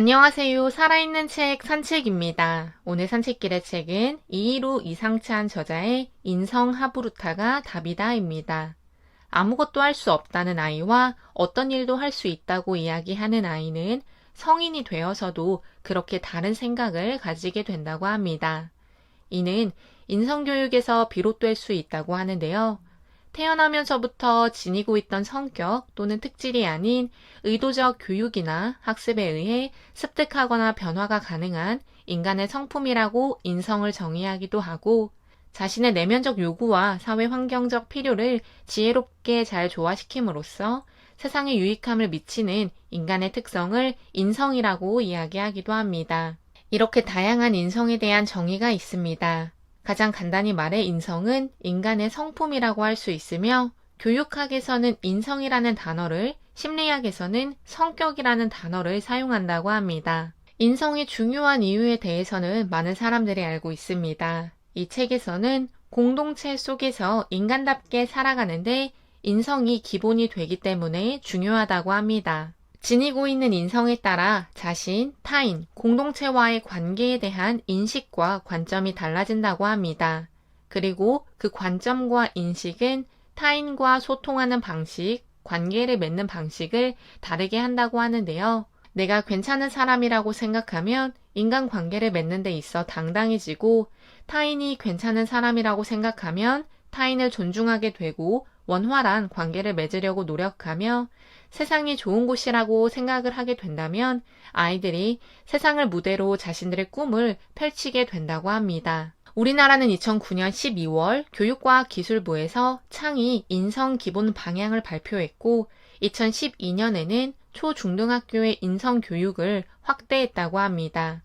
안녕하세요. 살아있는 책 산책입니다. 오늘 산책길의 책은 이히로 이상찬 저자의 인성 하부루타가 답이다입니다. 아무것도 할 수 없다는 아이와 어떤 일도 할 수 있다고 이야기하는 아이는 성인이 되어서도 그렇게 다른 생각을 가지게 된다고 합니다. 이는 인성교육에서 비롯될 수 있다고 하는데요. 태어나면서부터 지니고 있던 성격 또는 특질이 아닌 의도적 교육이나 학습에 의해 습득하거나 변화가 가능한 인간의 성품이라고 인성을 정의하기도 하고, 자신의 내면적 요구와 사회 환경적 필요를 지혜롭게 잘 조화시킴으로써 세상에 유익함을 미치는 인간의 특성을 인성이라고 이야기하기도 합니다. 이렇게 다양한 인성에 대한 정의가 있습니다. 가장 간단히 말해 인성은 인간의 성품이라고 할 수 있으며, 교육학에서는 인성이라는 단어를, 심리학에서는 성격이라는 단어를 사용한다고 합니다. 인성이 중요한 이유에 대해서는 많은 사람들이 알고 있습니다. 이 책에서는 공동체 속에서 인간답게 살아가는데 인성이 기본이 되기 때문에 중요하다고 합니다. 지니고 있는 인성에 따라 자신, 타인, 공동체와의 관계에 대한 인식과 관점이 달라진다고 합니다. 그리고 그 관점과 인식은 타인과 소통하는 방식, 관계를 맺는 방식을 다르게 한다고 하는데요. 내가 괜찮은 사람이라고 생각하면 인간관계를 맺는 데 있어 당당해지고, 타인이 괜찮은 사람이라고 생각하면 타인을 존중하게 되고 원활한 관계를 맺으려고 노력하며, 세상이 좋은 곳이라고 생각을 하게 된다면 아이들이 세상을 무대로 자신들의 꿈을 펼치게 된다고 합니다. 우리나라는 2009년 12월 교육과학기술부에서 창의 인성 기본 방향을 발표했고, 2012년에는 초중등학교의 인성 교육을 확대했다고 합니다.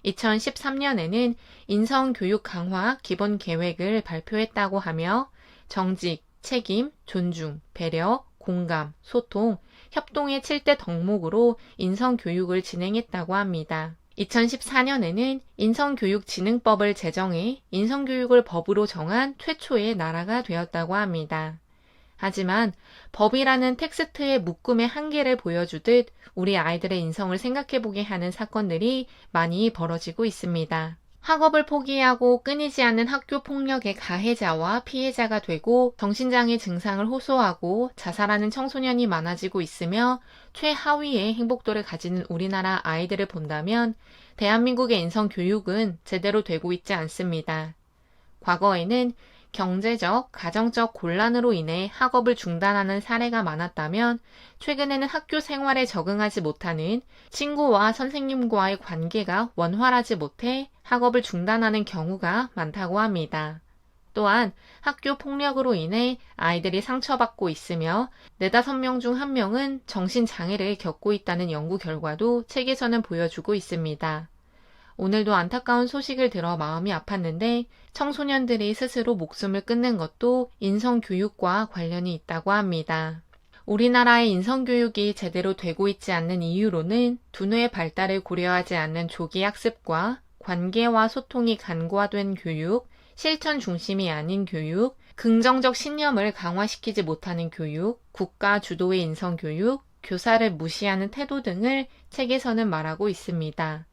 2013년에는 인성교육 강화 기본 계획을 발표했다고 하며, 정직, 책임, 존중, 배려, 공감, 소통, 협동의 7대 덕목으로 인성교육을 진행했다고 합니다. 2014년에는 인성교육진흥법을 제정해 인성교육을 법으로 정한 최초의 나라가 되었다고 합니다. 하지만 법이라는 텍스트의 묶음의 한계를 보여주듯 우리 아이들의 인성을 생각해보게 하는 사건들이 많이 벌어지고 있습니다. 학업을 포기하고 끊이지 않는 학교 폭력의 가해자와 피해자가 되고, 정신장애 증상을 호소하고 자살하는 청소년이 많아지고 있으며, 최하위의 행복도를 가지는 우리나라 아이들을 본다면 대한민국의 인성교육은 제대로 되고 있지 않습니다. 과거에는 경제적, 가정적 곤란으로 인해 학업을 중단하는 사례가 많았다면, 최근에는 학교 생활에 적응하지 못하는 친구와 선생님과의 관계가 원활하지 못해 학업을 중단하는 경우가 많다고 합니다. 또한 학교 폭력으로 인해 아이들이 상처받고 있으며 4~5명 중 1명은 정신장애를 겪고 있다는 연구 결과도 책에서는 보여주고 있습니다. 오늘도 안타까운 소식을 들어 마음이 아팠는데, 청소년들이 스스로 목숨을 끊는 것도 인성교육과 관련이 있다고 합니다. 우리나라의 인성교육이 제대로 되고 있지 않는 이유로는 두뇌의 발달을 고려하지 않는 조기 학습과 관계와 소통이 간과된 교육, 실천 중심이 아닌 교육, 긍정적 신념을 강화시키지 못하는 교육, 국가 주도의 인성교육, 교사를 무시하는 태도 등을 책에서는 말하고 있습니다.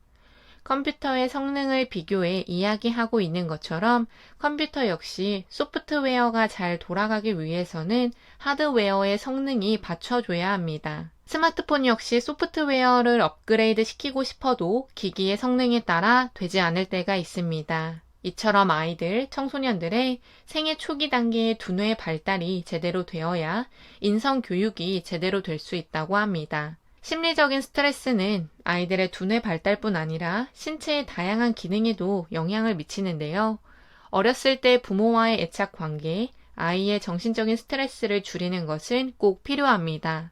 컴퓨터의 성능을 비교해 이야기하고 있는 것처럼 컴퓨터 역시 소프트웨어가 잘 돌아가기 위해서는 하드웨어의 성능이 받쳐줘야 합니다. 스마트폰 역시 소프트웨어를 업그레이드 시키고 싶어도 기기의 성능에 따라 되지 않을 때가 있습니다. 이처럼 아이들, 청소년들의 생애 초기 단계의 두뇌 발달이 제대로 되어야 인성교육이 제대로 될 수 있다고 합니다. 심리적인 스트레스는 아이들의 두뇌 발달뿐 아니라 신체의 다양한 기능에도 영향을 미치는데요. 어렸을 때 부모와의 애착 관계, 아이의 정신적인 스트레스를 줄이는 것은 꼭 필요합니다.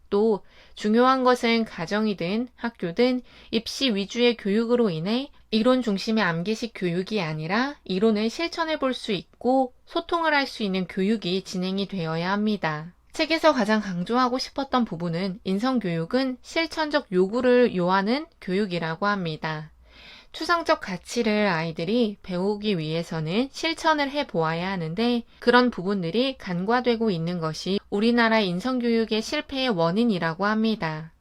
또 중요한 것은 가정이든 학교든 입시 위주의 교육으로 인해 이론 중심의 암기식 교육이 아니라 이론을 실천해 볼 수 있고 소통을 할 수 있는 교육이 진행이 되어야 합니다. 책에서 가장 강조하고 싶었던 부분은 인성교육은 실천적 요구를 요하는 교육이라고 합니다. 추상적 가치를 아이들이 배우기 위해서는 실천을 해보아야 하는데, 그런 부분들이 간과되고 있는 것이 우리나라 인성교육의 실패의 원인이라고 합니다.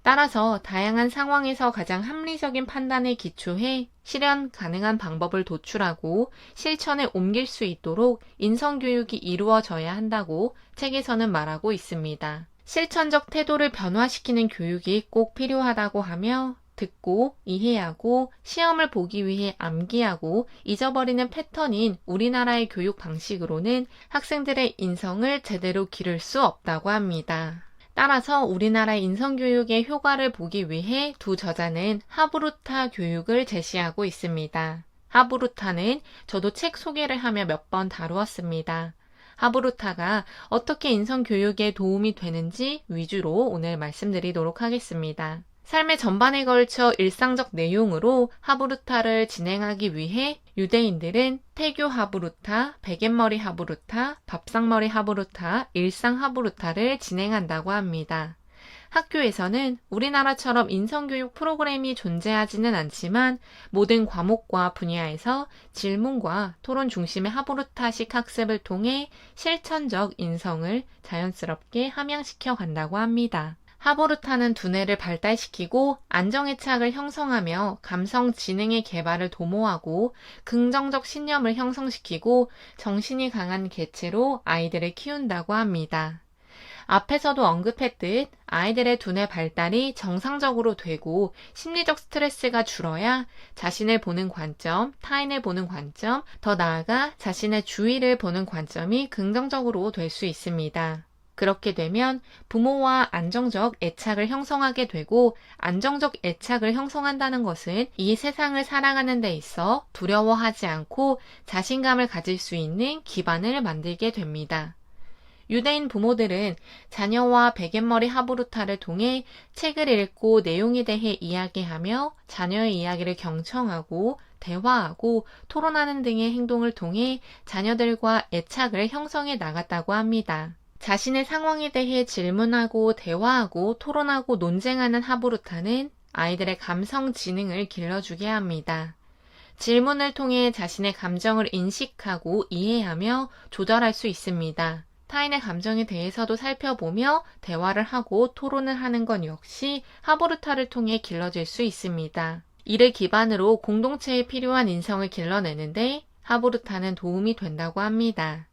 따라서 다양한 상황에서 가장 합리적인 판단에 기초해 실현 가능한 방법을 도출하고 실천에 옮길 수 있도록 인성교육이 이루어져야 한다고 책에서는 말하고 있습니다. 실천적 태도를 변화시키는 교육이 꼭 필요하다고 하며 듣고 이해하고 시험을 보기 위해 암기하고 잊어버리는 패턴인 우리나라의 교육 방식으로는 학생들의 인성을 제대로 기를 수 없다고 합니다. 따라서 우리나라의 인성교육의 효과를 보기 위해 두 저자는 하브루타 교육을 제시하고 있습니다. 하브루타는 저도 책 소개를 하며 몇 번 다루었습니다. 하브루타가 어떻게 인성교육에 도움이 되는지 위주로 오늘 말씀드리도록 하겠습니다. 삶의 전반에 걸쳐 일상적 내용으로 하브루타를 진행하기 위해 유대인들은 태교 하브루타, 베갯머리 하브루타, 밥상머리 하브루타, 일상 하브루타를 진행한다고 합니다. 학교에서는 우리나라처럼 인성교육 프로그램이 존재하지는 않지만 모든 과목과 분야에서 질문과 토론 중심의 하브루타식 학습을 통해 실천적 인성을 자연스럽게 함양시켜 간다고 합니다. 하브루타는 두뇌를 발달시키고 안정애착을 형성하며 감성 지능의 개발을 도모하고 긍정적 신념을 형성시키고 정신이 강한 개체로 아이들을 키운다고 합니다. 앞에서도 언급했듯 아이들의 두뇌 발달이 정상적으로 되고 심리적 스트레스가 줄어야 자신을 보는 관점, 타인을 보는 관점, 더 나아가 자신의 주위를 보는 관점이 긍정적으로 될 수 있습니다. 그렇게 되면 부모와 안정적 애착을 형성하게 되고 안정적 애착을 형성한다는 것은 이 세상을 살아가는 데 있어 두려워하지 않고 자신감을 가질 수 있는 기반을 만들게 됩니다. 유대인 부모들은 자녀와 베갯머리 하브루타를 통해 책을 읽고 내용에 대해 이야기하며 자녀의 이야기를 경청하고 대화하고 토론하는 등의 행동을 통해 자녀들과 애착을 형성해 나갔다고 합니다. 자신의 상황에 대해 질문하고 대화하고 토론하고 논쟁하는 하브루타는 아이들의 감성 지능을 길러주게 합니다. 질문을 통해 자신의 감정을 인식하고 이해하며 조절할 수 있습니다. 타인의 감정에 대해서도 살펴보며 대화를 하고 토론을 하는 것 역시 하브루타를 통해 길러질 수 있습니다. 이를 기반으로 공동체에 필요한 인성을 길러내는데 하브루타는 도움이 된다고 합니다.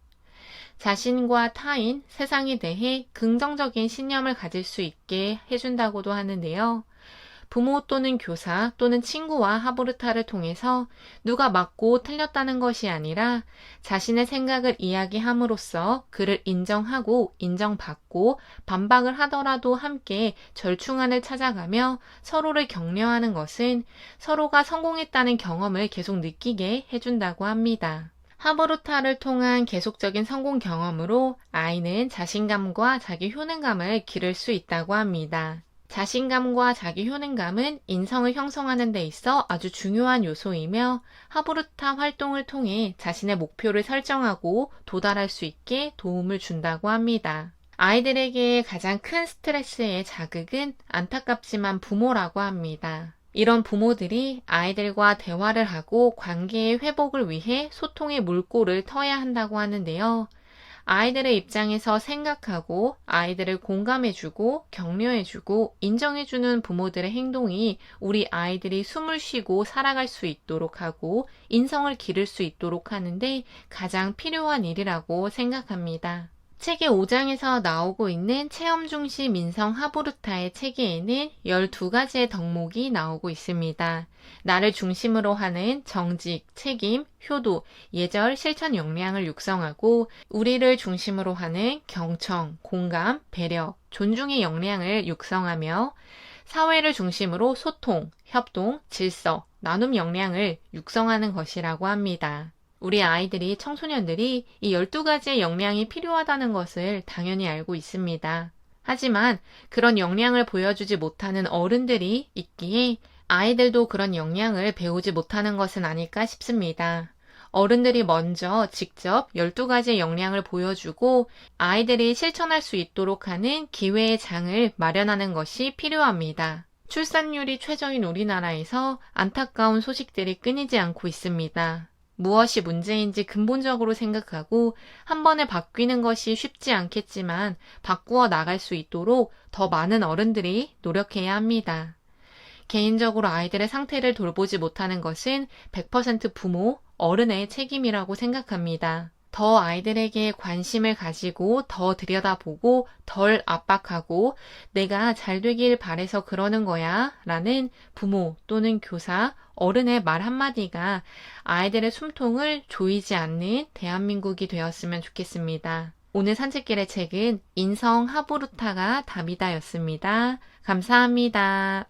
자신과 타인, 세상에 대해 긍정적인 신념을 가질 수 있게 해준다고도 하는데요. 부모 또는 교사 또는 친구와 하브루타를 통해서 누가 맞고 틀렸다는 것이 아니라 자신의 생각을 이야기함으로써 그를 인정하고 인정받고 반박을 하더라도 함께 절충안을 찾아가며 서로를 격려하는 것은 서로가 성공했다는 경험을 계속 느끼게 해준다고 합니다. 하브루타를 통한 계속적인 성공 경험으로 아이는 자신감과 자기 효능감을 기를 수 있다고 합니다. 자신감과 자기 효능감은 인성을 형성하는 데 있어 아주 중요한 요소이며 하브루타 활동을 통해 자신의 목표를 설정하고 도달할 수 있게 도움을 준다고 합니다. 아이들에게 가장 큰 스트레스의 자극은 안타깝지만 부모라고 합니다. 이런 부모들이 아이들과 대화를 하고 관계의 회복을 위해 소통의 물꼬를 터야 한다고 하는데요. 아이들의 입장에서 생각하고 아이들을 공감해주고 격려해주고 인정해주는 부모들의 행동이 우리 아이들이 숨을 쉬고 살아갈 수 있도록 하고 인성을 기를 수 있도록 하는데 가장 필요한 일이라고 생각합니다. 책의 5장에서 나오고 있는 체험 중심 인성 하브루타의 체계에는 12가지의 덕목이 나오고 있습니다. 나를 중심으로 하는 정직, 책임, 효도, 예절, 실천 역량을 육성하고 우리를 중심으로 하는 경청, 공감, 배려, 존중의 역량을 육성하며 사회를 중심으로 소통, 협동, 질서, 나눔 역량을 육성하는 것이라고 합니다. 우리 아이들이, 청소년들이 이 12가지의 역량이 필요하다는 것을 당연히 알고 있습니다. 하지만 그런 역량을 보여주지 못하는 어른들이 있기에 아이들도 그런 역량을 배우지 못하는 것은 아닐까 싶습니다. 어른들이 먼저 직접 12가지의 역량을 보여주고 아이들이 실천할 수 있도록 하는 기회의 장을 마련하는 것이 필요합니다. 출산율이 최저인 우리나라에서 안타까운 소식들이 끊이지 않고 있습니다. 무엇이 문제인지 근본적으로 생각하고 한 번에 바뀌는 것이 쉽지 않겠지만 바꾸어 나갈 수 있도록 더 많은 어른들이 노력해야 합니다. 개인적으로 아이들의 상태를 돌보지 못하는 것은 100% 부모, 어른의 책임이라고 생각합니다. 더 아이들에게 관심을 가지고 더 들여다보고 덜 압박하고 내가 잘 되길 바래서 그러는 거야 라는 부모 또는 교사, 어른의 말 한마디가 아이들의 숨통을 조이지 않는 대한민국이 되었으면 좋겠습니다. 오늘 산책길의 책은 인성 하부루타가 답이다였습니다. 감사합니다.